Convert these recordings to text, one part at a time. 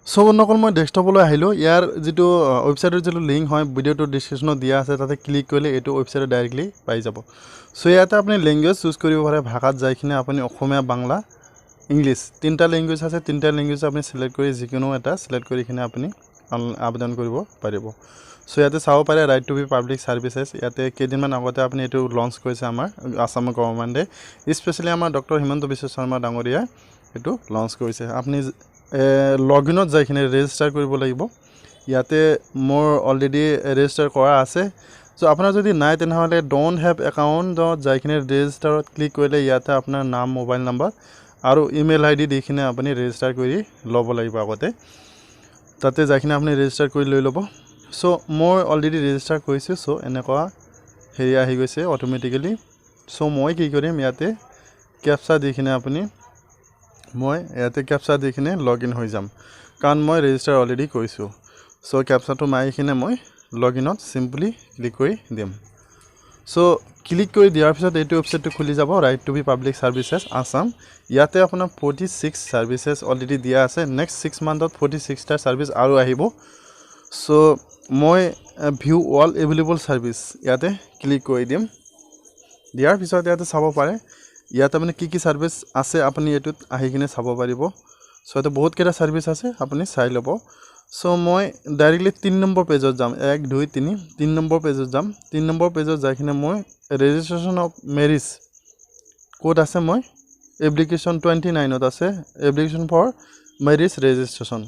so নকল মই ডেস্কটপলৈ আহিলোঁ ইয়াৰ যিটো ৱেবছাইটৰ যিটো লিংক হয় ভিডিঅ'টো ডিছক্ৰিপশ্যনত দিয়া আছে তাতে ক্লিক কৰিলে এইটো ৱেবছাইটত ডাইৰেক্টলি পাই যাব সো ইয়াতে আপুনি লেংগুৱেজ চুজ কৰিব পাৰে ভাষাত যাই কিনে আপুনি অসমীয়া বাংলা ইংলিছ তিনিটা লেংগুৱেজ আছে তিনিটা লেংগুৱেজ আপুনি সিলেক্ট কৰি যিকোনো এটা সিলেক্ট কৰি কিনে আপুনি আবেদন কৰিব পাৰিব সো ইয়াতে চাব পাৰে ৰাইট টু বি পাব্লিক সাৰ্ভিসেছ ইয়াতে কেইদিনমান আগতে আপুনি এইটো লঞ্চ কৰিছে আমাৰ আসামৰ গভৰ্ণমেণ্টে স্পেচিয়েলি আমাৰ ডক্টৰ হিমন্ত বিশ্ব শৰ্মা ডাঙৰীয়া এইটো লঞ্চ কৰিছে আপুনি লগইনত যাই কিনে ৰেজিষ্টাৰ কৰিব লাগিব ইয়াতে মোৰ অলৰেডি ৰেজিষ্টাৰ কৰা আছে সো আপোনাৰ যদি নাই তেনেহলে ডোন্ট হেভ একাউণ্টত যাই কিনে ৰেজিষ্টাৰত ক্লিক কৰিলে ইয়াতে আপোনাৰ নাম মোবাইল নাম্বাৰ আৰু ইমেইল আইডি দি কিনে আপুনি ৰেজিষ্টাৰ কৰি ল'ব লাগিব আগতে তাতে যাই কিনে আপুনি ৰেজিষ্টাৰ কৰি লৈ ল'ব সো মই অলৰেডি ৰেজিষ্টাৰ কৰিছোঁ সো এনেকুৱা হেৰি আহি গৈছে অটোমেটিক্যালি সো মই কি কৰিম ইয়াতে কেপচা দি কিনে আপুনি মই ইয়াতে কেপচা দি কিনে লগইন হৈ যাম কাৰণ মই ৰেজিষ্টাৰ অলৰেডি কৰিছোঁ সো কেপচাটো মাৰি কিনে মই লগইনত সিম্পলি ক্লিক কৰি দিম সো ক্লিক কৰি দিয়াৰ পিছত এইটো ৱেবছাইটটো খুলি যাব right to be public services Assam ইয়াতে আপোনাৰ 46 সাৰ্ভিসেছ অলৰেডি দিয়া আছে নেক্সট 6 মান্থত 46টা সাৰ্ভিস আৰু আহিব সো মই ভিউ অল এভেইলেবল সাৰ্ভিস ইয়াতে ক্লিক কৰি দিম দিয়াৰ পিছত ইয়াতে চাব পাৰে ইয়াতে মানে কি সাৰ্ভিস আছে আপুনি এটোত আহি কিনে চাব পাৰিব সো এটা বহুত কেইটা সাৰ্ভিস আছে আপুনি চাই ল'ব সো মই ডাইৰেক্টলি 3 নম্বৰ পেজত যাম 1 2 3 3 নম্বৰ পেজত যাম 3 নম্বৰ পেজত যাই কিনে মই ৰেজিষ্ট্ৰেচন অফ মেৰিজ কোড আছে মই এপ্লিকেশন 29ত আছে application for marriage registration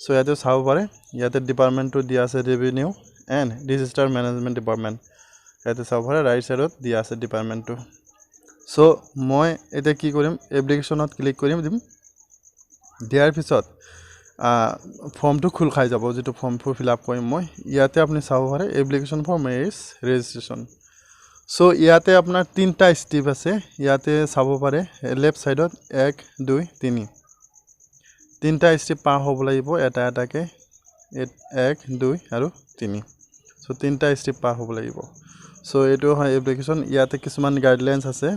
so ইয়াতে চাব পাৰে ইয়াতে ডিপাৰ্টমেন্টটো দিয়া আছে revenue and disaster management department ইয়াতে চাব পাৰে ৰাইট সাইডত দিয়া আছে ডিপাৰ্টমেন্টটো সো মই এটা কি কৰিম এপ্লিকেশনত ক্লিক কৰিম দিম দিয়াৰ পিছত ফৰ্মটো খুল খাই যাব যেটো ফৰ্ম ফিল আপ কৰিম মই ইয়াতে আপুনি চাব পাৰে application for marriage registration so ইয়াতে আপোনাৰ তিনটা স্টেপ আছে ইয়াতে চাব পাৰে লেফট সাইডত 1 2 3 তিনটা স্টেপ পাৰ হ'ব লাগিব এটা এটাকে 1 2 আৰু 3 সো তিনটা স্টেপ পাৰ হ'ব লাগিব সো এটো হয় এপ্লিকেশন ইয়াতে কিছুমান গাইডলাইনস আছে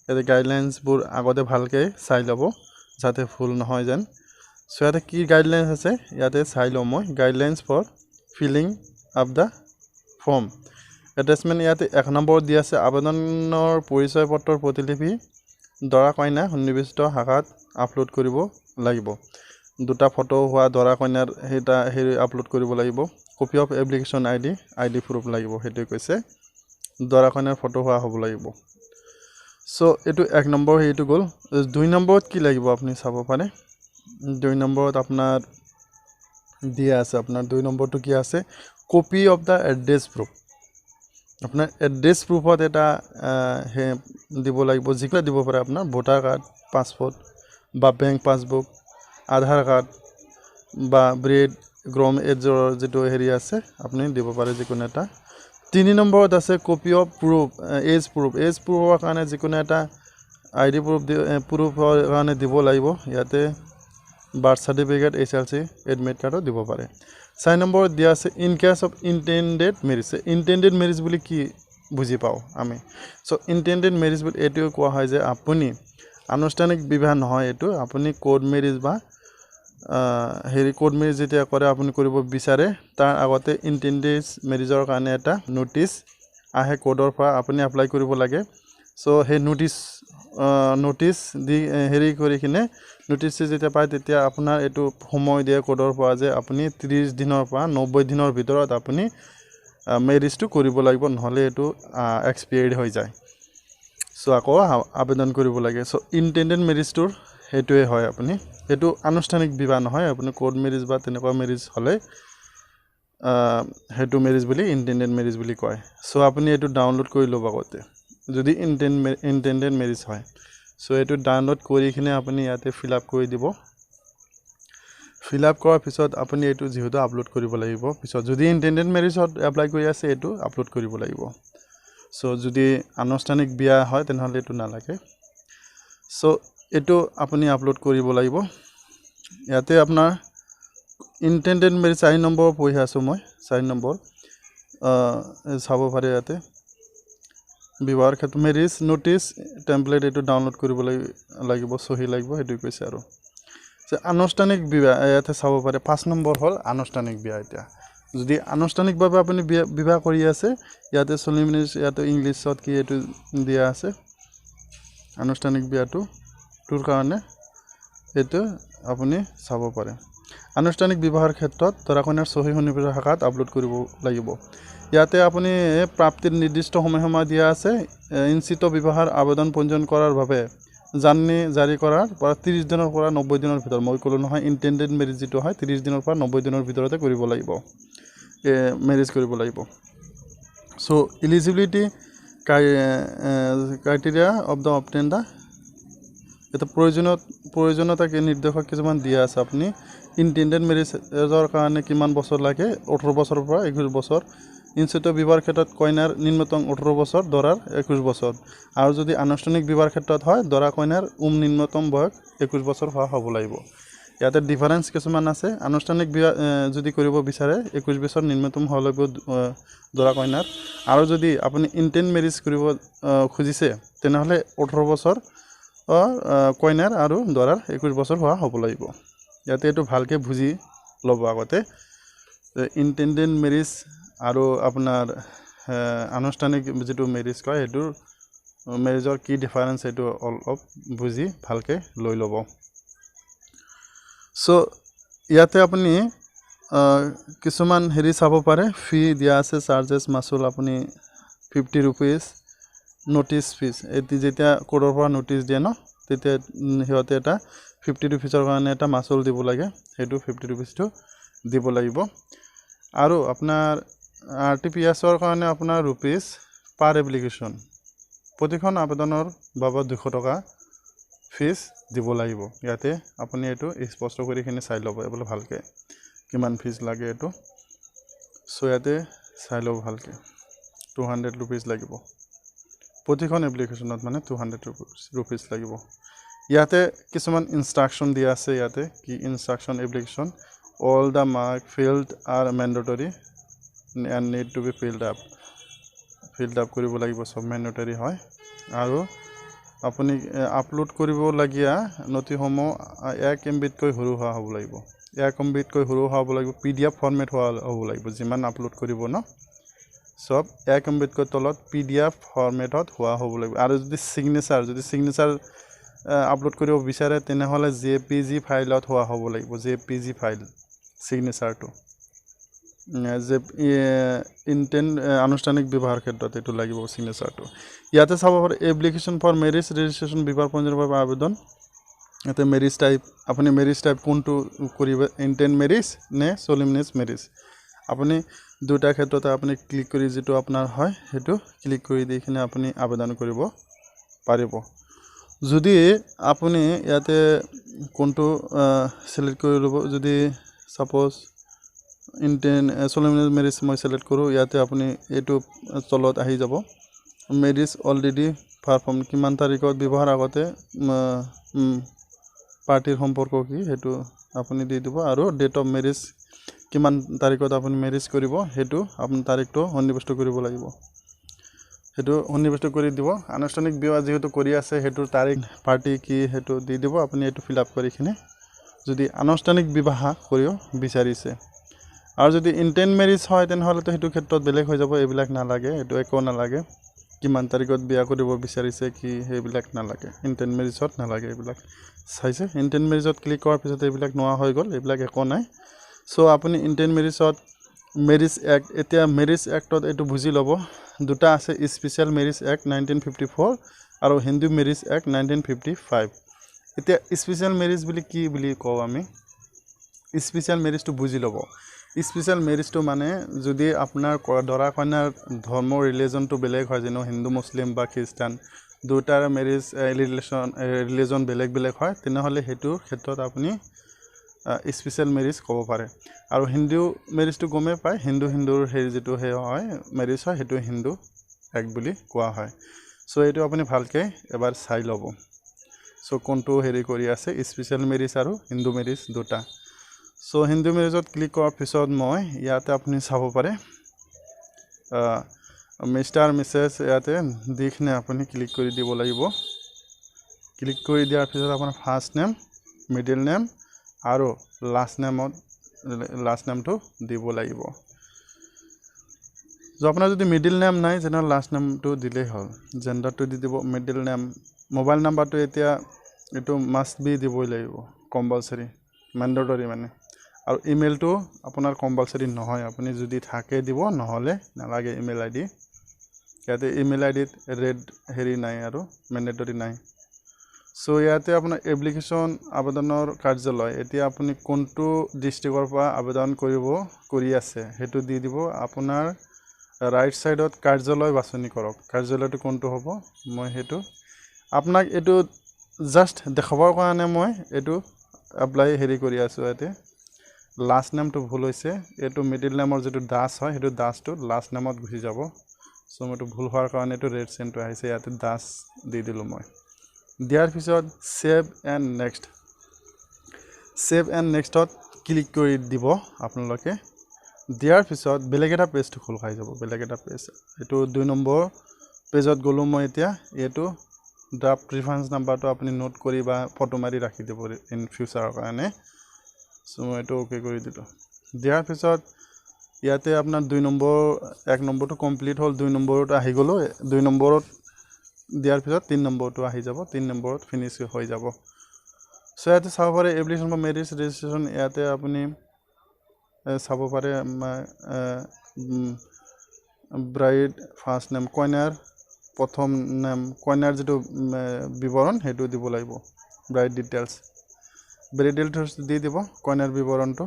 এই গাইডলাইনস বোৰ আগতে ভালকে চাই ল'ব যাতে ভুল নহয় যেন সো ইয়াতে কি গাইডলাইনস আছে ইয়াতে চাই লওঁ মই guidelines for filling up the form attachment ইয়াতে 1 নম্বৰ দি আছে আবেদনৰ পৰিচয় পত্ৰৰ প্ৰতিলিপি দৰা কইনা সন্নিবিষ্ট শাখাত আপলোড কৰিব লাগিব দুটা ফটো হোৱা দৰা কইনাৰ হেটা হেৰি আপলোড কৰিব লাগিব copy of application ID proof লাগিব হেতু কৈছে দৰা কইনাৰ ফটো হোৱা হ'ব লাগিব সো এটো 1 নম্বৰ হেতু গল 2 নম্বৰত কি লাগিব আপুনি চাব পাৰে 2 নম্বৰত আপোনাৰ দিয়া আছে আপোনাৰ 2 নম্বৰটো কি আছে copy of the address proof আপোনাৰ এড্ৰেছ প্ৰুফত এটা হে দিব লাগিব যিকোনো দিব পাৰে আপোনাৰ ভোটাৰ কাৰ্ড পাসপোৰ্ট বা বেংক পাসবুক আধাৰ কাৰ্ড বা ব্ৰেড গ্ৰম এজৰ যেটো হেৰি আছে আপুনি দিব পাৰে যিকোনো এটা 3 নম্বৰত আছে কপি অফ প্ৰুফ এজ প্ৰুফৰ কাৰণে যিকোনো এটা আইডি প্ৰুফৰ কাৰণে দিব লাগিব ইয়াতে বাৰ্থ সাৰ্টিফিকেট এছএলসি এডমিট কাৰ্ডও দিব পাৰে 4 নম্বৰত দিয়া আছে in case of intended marriage বুলি কি বুজি পাও আমি সো ইন্টেন্ডেড মেৰিজ বুলি এটো কোৱা হয় যে আপুনি আনুষ্ঠানিক বিবাহ নহয় এটো আপুনি কোড মেৰিজ বা হেৰি কোড মেৰিজ যেতিয়া কৰে আপুনি কৰিব বিচাৰে তাৰ আগতে ইন্টেন্ডেড মেৰিজৰ কাৰণে এটা নোটিস আহে কোডৰ পৰা আপুনি এপ্লাই কৰিব লাগে সো হে নোটিস দি হেৰি কৰি কিনে নোটিস যেতিয়া পায় তেতিয়া আপোনাৰ এটো সময় দিয়ে কোডৰ পৰা যে আপুনি 30 দিনৰ পৰা 90 দিনৰ ভিতৰত আপুনি মেৰিজটো কৰিব লাগিব নহলে এটো এক্সপায়াৰ্ড হৈ যায় সো আকৌ আবেদন কৰিব লাগে সো ইন্টেন্ডেড মেৰিজটোৰ হেতুৱে হয় আপুনি এটো আনুষ্ঠানিক বিবাহ নহয় আপুনি কোড মেৰিজ বা তেনেকুৱা মেৰিজ হলে হেতু মেৰিজ বুলি ইন্টেন্ডেড মেৰিজ বুলি কয় সো আপুনি এটো ডাউনলোড কৰি ল'ব আগতে যদি ইন্টেন্ডেড মেৰিজ হয় সো এটো ডাউনলোড কৰি কিনে আপুনি ইয়াতে ফিল আপ কৰি দিব ফিল আপ কৰাৰ পিছত আপুনি এটো যেহেতু আপলোড কৰিব লাগিব পিছত যদি ইন্টেন্ডেড মেৰিজত এপ্লাই কৰি আছে এটো আপলোড কৰিব লাগিব সো যদি আনুষ্ঠানিক বিয়া হয় তেনেহলে এটো নালাগে সো এটো আপুনি আপলোড কৰিব লাগিব ইয়াতে আপোনাৰ ইন্টেন্ডেড মেৰিজ 4 নম্বৰ পঢ়ি আছো মই 4 নম্বৰ চাব পাৰে ইয়াতে বিবাহৰ ক্ষেত্ৰত মেৰিজ নোটিস টেমপ্লেট এটো ডাউনলোড কৰিব লাগিব সহি লাগিব হেতু কৈছে আৰু যে আনুষ্ঠানিক বিবাহ ইয়াতে চাব পাৰে 5 নম্বৰ হ'ল আনুষ্ঠানিক বিয়া এতিয়া যদি আনুষ্ঠানিকভাৱে আপুনি বিবাহ কৰি আছে ইয়াতে চলিমিনিছ ইয়াতে ইংলিছত কি এটো দিয়া আছে আনুষ্ঠানিক বিয়াটো তোৰ কাৰণে এটো আপুনি চাব পাৰে আনুষ্ঠানিক বিবাহৰ ক্ষেত্ৰত দৰা কইনাৰ সহি সন্নিবিষ্ট শাখাত আপলোড কৰিব লাগিব ইয়াতে আপুনি প্ৰাপ্তিৰ নিৰ্দিষ্ট সময় দিয়া আছে ইনচিত বিবাহৰ আবেদন পঞ্জীয়ন কৰাৰ বাবে জাননী জাৰি কৰাৰ পৰা 30 দিনৰ পৰা 90 দিনৰ ভিতৰত মই কলো নহয় ইন্টেন্ডেড মেৰিজ যেটো হয় 30 দিনৰ পৰা 90 দিনৰ ভিতৰতে কৰিব লাগিব মেৰিজ কৰিব লাগিব so eligibility criteria of the obtain the এটা প্ৰয়োজনীয়তা নিৰ্দেশক কিছুমান দিয়া আছে আপুনি ইন্টেন্ডেড মেৰিজৰ কাৰণে কিমান বছৰ লাগে 18 বছৰৰ পৰা 21 বছৰ ইনচিত বিবাহৰ ক্ষেত্ৰত কইনাৰ নিম্নতম 18 বছৰ দৰাৰ 21 বছৰ আৰু যদি আনুষ্ঠানিক বিবাহৰ ক্ষেত্ৰত হয় দৰা কইনাৰ নিম্নতম বয়স 21 বছৰ হোৱা হ'ব লাগিব ইয়াতে ডিফাৰেন্স কিছুমান আছে আনুষ্ঠানিক বিবাহ যদি কৰিব বিচাৰে 21 বছৰ নিম্নতম হ'ব লাগিব দৰা কইনাৰ আৰু যদি আপুনি ইন্টেন্ড মেৰিজ কৰিব খুজিছে তেনেহলে 18 বছৰ কইনাৰ আৰু দৰাৰ 21 বছৰ হোৱা হ'ব লাগিব ইয়াতে এটো ভালকে বুজি লব আগতে ইন্টেন্ডেড মেৰিজ আৰু আপোনাৰ আনুষ্ঠানিক যেটো মেৰিজ কয় এটো মেৰিজৰ কি ডিফাৰেন্স এটো অলপ বুজি ভালকে লৈ লব সো ইয়াতে আপুনি কিছুমান হেৰি চাব পাৰে ফি দিয়া আছে চাৰ্জেস মাসুল আপুনি 50 rupees নোটিস ফিস এতি যেতিয়া কোৰৰ পৰা নোটিস দিয়ে ন তেতিয়া হিয়তে এটা 50 rupeesৰ কাৰণে এটা মাসুল দিব লাগে হেতু 50 rupees টো দিব লাগিব আৰু আপোনাৰ আৰটিপিএছৰ কাৰণে আপোনাৰ rupees পাৰ এপ্লিকেশন প্ৰতিখন আবেদনৰ বাবে 200 টকা ফিস দিব লাগিব ইয়াতে আপুনি এটো স্পষ্ট কৰি কিনে চাই ল'ব এবলে ভালকে কিমান ফিস লাগে এটো সো ইয়াতে চাই লব ভালকে 200 rupees লাগিব প্ৰতিখন এপ্লিকেশনত মানে 200 rupees লাগিব ইয়াতে কিছুমান ইনস্ট্ৰাকশন দিয়া আছে ইয়াতে কি instruction application all the mark field are mandatory and need to be filled up কৰিব লাগিব সব mandatory হয় আৰু আপুনি আপলোড কৰিব লাগিয়া নথিসমূহ 1 MB কৈ সৰু হোৱা হ'ব লাগিব 1 MB কৈ সৰু হ'ব লাগিব PDF ফৰমেট হোৱা হ'ব লাগিব যিমান আপলোড কৰিব ন সব 1 MB কৈ তলত PDF ফৰমেটত হোৱা হ'ব লাগিব আৰু যদি সিগনেচাৰ আপলোড কৰিব বিচাৰে তেনেহলে JPG ফাইলত হোৱা হ'ব লাগিব JPG ফাইল সিগনেচাৰটো যে ইন্টেন্ড আনুষ্ঠানিক বিবাহৰ ক্ষেত্ৰত এটো লাগিব সিগনেচাৰটো ইয়াতে চাব পাৰে এপ্লিকেশন ফৰ মেৰিজ ৰেজিষ্ট্ৰেচন বিবাহ পঞ্জীয়নৰ বাবে আবেদন এতে মেৰিজ টাইপ আপুনি মেৰিজ টাইপ কোনটো কৰিব ইন্টেন্ড মেৰিজ নে সলিমিনিছ মেৰিজ আপুনি দুটা ক্ষেত্ৰতে আপুনি ক্লিক কৰি যেটো আপোনাৰ হয় হেতু ক্লিক কৰি দেখিনে আপুনি আবেদন কৰিব পাৰিব যদি আপুনি ইয়াতে কোনটো সিলেক্ট কৰি লব যদি সাপোজ ইন্টেন্ড সলিমিনিছ মেৰিজ মই সিলেক্ট কৰো ইয়াতে আপুনি এটো তলত আহি যাব মেৰিজ অলৰেডি পাৰফৰ্ম কিমান তাৰিখত বিবাহৰ আগতে পাৰ্টিৰ সম্পৰ্ক কি হেতু আপুনি দি দিব আৰু ডেট অফ মেৰিজ কিমান তাৰিখত আপুনি মেৰিজ কৰিব হেতু আপুনি তাৰিখটো সন্নিবিষ্ট কৰিব লাগিব হেতু সন্নিবিষ্ট কৰি দিব আনুষ্ঠানিক বিবাহ যেহেতু কৰি আছে হেতু তাৰিখ পাৰ্টি কি হেতু দি দিব আপুনি এটো ফিল আপ কৰি কিনে যদি আনুষ্ঠানিক বিবাহ কৰিও বিচাৰিছে আৰু যদি ইন্টেন্ড মেৰিজ হয় তেনেহলে তো হেতু ক্ষেত্ৰত বেলেগ হৈ যাব এবিলাক নালাগে এটো একো নালাগে কিমান তাৰিখত বিয়া কৰিব বিচাৰিছে কি হেবিলাক নালাগে ইন্টেন্ড মেৰিজত নালাগে এবিলাক চাইছে ইন্টেন্ড মেৰিজত ক্লিক কৰাৰ পিছত এবিলাক নোৱা হৈ গল এবিলাক একো নাই সো আপুনি ইন্টেন্ড মেৰিজত মেৰিজ এক্ট এতিয়া মেৰিজ এক্টত এটো বুজি লব দুটা আছে স্পেশাল মেৰিজ এক্ট 1954 আৰু হিন্দু মেৰিজ এক্ট 1955 এতিয়া স্পেশাল মেৰিজ বুলি কি বুলি কও আমি স্পেশাল মেৰিজটো বুজি লব স্পেশাল মেৰিজটো মানে যদি আপোনাৰ দৰা কইনাৰ ধৰ্ম ৰিলিজনটো বেলেগ হয় যেনো হিন্দু মুসলিম বা খ্ৰীষ্টান দুটাৰ মেৰিজ ৰিলিজন বেলেগ হয় তেনেহলে হেতু ক্ষেত্ৰত আপুনি স্পেশাল মেৰিজ ক'ব পাৰে আৰু হিন্দু মেৰিজটো গমে পায় হিন্দুৰ হেৰি যেটো হয় মেৰিজ হয় হেতু হিন্দু এক বুলি কোৱা হয় সো এটো আপুনি ভালকে এবাৰ চাই লব সো কোনটো হেৰি কৰি আছে স্পেশাল মেৰিজ আৰু হিন্দু মেৰিজ দুটা সো হিন্দু মেৰিজত ক্লিক কৰাৰ পিছত মই ইয়াতে আপুনি চাব পাৰে মিস্টাৰ মিসেস ইয়াতে দেখনে আপুনি ক্লিক কৰি দিব লাগিব ক্লিক কৰি দিয়াৰ পিছত আপোনাৰ ফাৰ্স্ট নেম মিডল নেম আৰু লাষ্ট নেমটো দিব লাগিব আপোনাৰ যদি মিডল নেম নাই যেনে লাষ্ট নেমটো দিলেই হ'ল জেন্ডাৰটো দি দিব মিডল নেম মোবাইল নাম্বাৰটো এতিয়া এটো মাষ্ট বি দিবই লাগিব কম্পালসৰি ম্যান্ডেটৰি মানে আৰু ইমেইলটো আপোনাৰ কম্পালসৰি নহয় আপুনি যদি থাকে দিব নহলে নালাগে ইমেইল আইডি ইয়াতে ইমেইল আইডিত ৰেড হেৰি নাই আৰু ম্যান্ডেটৰি নাই সো ইয়াতে আপোনাৰ এপ্লিকেশন আবেদনৰ কাৰ্যালয় এতিয়া আপুনি কোনটো ডিস্ট্ৰিক্টৰ পৰা আবেদন কৰি আছে হেতু দি দিব আপোনাৰ ৰাইট সাইডত কাৰ্যালয় বাছনি কৰক কাৰ্যালয়টো কোনটো হ'ব মই হেতু আপোনাক এটো জাস্ট দেখাবৰ কাৰণে মই এটো এপ্লাই হেৰি কৰি আছো ইয়াতে লাষ্ট নেমটো ভুল হৈছে এটো মিডল নেমৰ যেটো দাস হয় হেতু দাসটো লাষ্ট নেমত গুছি যাব সো মইটো ভুল হোৱাৰ কাৰণে এটো ৰেড চেনটো আহিছে ইয়াতে দাস দি দিলো মই দিয়াৰ পিছত সেভ এণ্ড নেক্সটত ক্লিক কৰি দিব আপোনালোকে দিয়াৰ পিছত বেলেগ এটা পেজটো খোল খাই যাব বেলেগ এটা পেজ এটো 2 নম্বৰ পেজত গলো মই এতিয়া এটো ড্ৰাফট ৰেফাৰেন্স নাম্বাৰটো আপুনি নোট কৰি বা ফটো মাৰি ৰাখি দিব ইন ফিউচাৰৰ কাৰণে সো মই এটো ওকে কৰি দিলো দিয়াৰ পিছত ইয়াতে আপোনাৰ 2 নম্বৰ 1 নম্বৰটো কমপ্লিট হ'ল 2 নম্বৰত আহি গলো 2 নম্বৰত দিয়াৰ পিছত 3 নম্বৰটো আহি যাব 3 নম্বৰত ফিনিশ হৈ যাব সো ইয়াতে চাব পাৰে এপ্লিকেশন ফৰ ম্যাৰেজ ৰেজিষ্ট্ৰেচন ইয়াতে আপুনি চাব পাৰে ব্ৰাইড ফাৰ্স্ট নেম কইনাৰ প্ৰথম নাম কইনাৰ যেটো বিৱৰণ হেতু দিব লাগিব ব্ৰাইড ডিটেইলছ দি দিব কইনাৰ বিৱৰণটো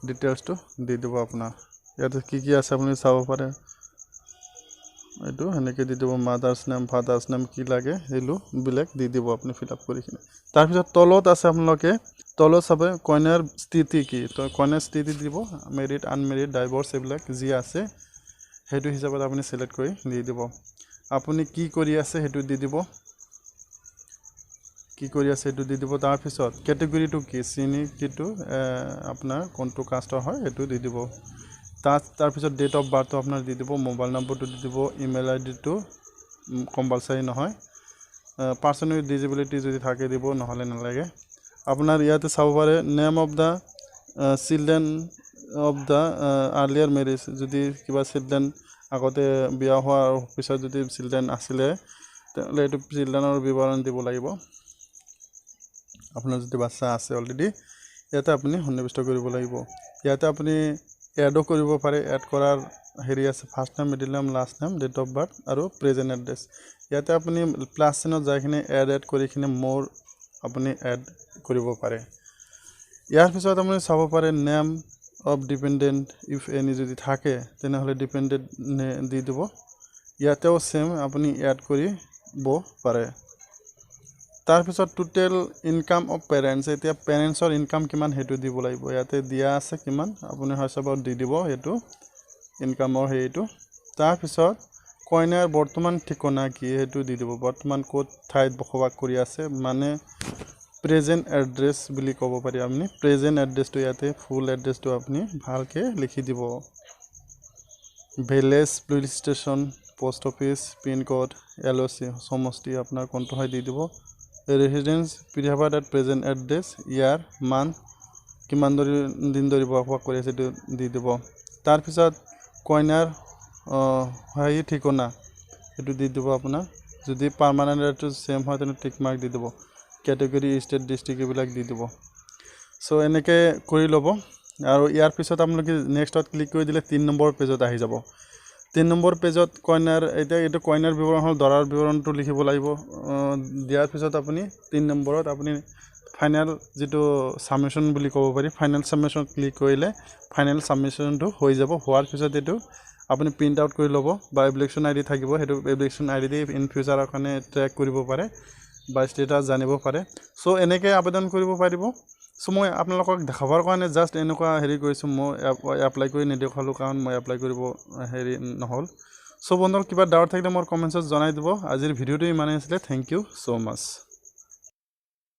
ডিটেইলছটো দি দিব আপোনাৰ ইয়াতে কি আছে আপুনি চাব পাৰে এটো এনেকে দি দিব মাদাৰ্স নেম ফাদাৰ্স নেম কি লাগে হেলু বিলেক দি দিব আপুনি ফিল আপ কৰি কিনে তাৰ পিছত তলত আছে আপোনালোকে তলত চাবে কইনাৰ স্থিতি কি তো কইনাৰ স্থিতি দিব মেৰিড আনমেৰিড ডাইভৰ্স এবিলাক যি আছে হেতু হিচাপত আপুনি সিলেক্ট কৰি দি দিব আপুনি কি কৰি আছে হেতু দি দিব তাৰ পিছত ক্যাটেগৰীটো কি সিনিটিটো আপোনাৰ কোনটো কাষ্টৰ হয় হেতু দি দিব তাৰ পিছত ডেট অফ বাৰ্থ আপোনাৰ দি দিব মোবাইল নম্বৰটো দি দিব ইমেইল আইডিটো কম্পালসৰি নহয় পাৰ্সোনাল ডিসেবিলিটি যদি থাকে দিব নহলে নালাগে আপোনাৰ ইয়াতে চাব পাৰে name of the children of the earlier marriage যদি কিবা চিলড্ৰেন আগতে বিয়া হোৱাৰ পিছত যদি চিলড্ৰেন আছিলে তেলে এটো চিলড্ৰেনৰ বিৱৰণ দিব লাগিব আপোনাৰ যদি বাচ্চা আছে অলৰেডি ইয়াতে আপুনি সন্নিবিষ্ট কৰিব লাগিব ইয়াতে আপুনি এডো কৰিব পাৰে এড কৰাৰ হেৰি আছে first name middle name last name date of birth আৰু প্ৰেজেন্ট এড্ৰেছ ইয়াতে আপুনি প্লাস চিনত যাইখিনি এড কৰি কিনে মোৰ আপুনি এড কৰিব পাৰে ইয়াৰ পিছত আপুনি চাব পাৰে name of dependent if any যদি থাকে তেনেহলে ডিপেন্ডেন্ট দি দিব ইয়াতেও সেম আপুনি এড কৰিব পাৰে তাৰ পিছত টোটাল ইনকাম অফ পেৰেন্টস এতিয়া পেৰেন্টছৰ ইনকাম কিমান হেতু দিব লাগিব ইয়াতে দিয়া আছে কিমান আপুনি হিচাপত দি দিব হেতু ইনকামৰ হেতু তাৰ পিছত কইনাৰ বৰ্তমান ঠিকনা কি হেতু দি দিব বৰ্তমান কোত ঠাইত বসবাস কৰি আছে মানে প্ৰেজেন্ট এড্ৰেছ বুলি ক'ব পাৰি আপুনি প্ৰেজেন্ট এড্ৰেছটো ইয়াতে ফুল এড্ৰেছটো আপুনি ভালকে লিখি দিব village police station post office pin code LOC সমষ্টি আপোনাৰ কোনটো হয় দি দিব ৰেসিডেন্স পিৰিয়ড এট প্ৰেজেন্ট এড্ৰেছ ইয়াৰ মান কিমান দিন ধৰি বসবাস কৰি আছে দি দিব তাৰ পিছত কইনাৰ হয় ঠিকনা এটো দি দিব আপোনাৰ যদি পাৰ্মানেন্ট এড্ৰেছ সেম হয় তেনে টিক মাৰ্ক দি দিব ক্যাটেগৰী স্টেট ডিস্ট্ৰিক্ট এবিলাক দি দিব সো এনেকে কৰি লব আৰু ইয়াৰ পিছত আপোনালোকে নেক্সটত ক্লিক কৰি দিলে 3 নম্বৰ পেজত আহি যাব 3 নম্বৰ পেজত কইনাৰ এটা কইনাৰ বিৱৰণ হল দৰাৰ বিৱৰণটো লিখিব লাগিব দিয়াৰ পিছত আপুনি 3 নম্বৰত আপুনি ফাইনাল যেটো সামেশন বুলি ক'ব পাৰি ফাইনাল সামেশন ক্লিক কৰিলে ফাইনাল সামেশনটো হৈ যাব হোৱাৰ পিছত এটো আপুনি প্ৰিন্ট আউট কৰি লব বা এপ্লিকেশন আইডি থাকিব হেতু এপ্লিকেশন আইডি দি ইন ফিউচাৰৰ কাৰণে ট্ৰেক কৰিব পাৰে বা ষ্টেটাস জানিব পাৰে সো এনেকে আবেদন কৰিব পাৰিব সো মই আপোনালোকক দেখাবৰ কাৰণে জাস্ট এনেকুৱা হেৰি কৰিছো মই এপ্লাই কৰি নেদেখালো কাৰণ মই এপ্লাই কৰিব হেৰি নহল সো বন্ধুসকল কিবা ডাউট থাকিলে মোৰ কমেন্টছত জনাই দিব আজিৰ ভিডিওটো ইমানেই আছিল থ্যাংক ইউ সো মাচ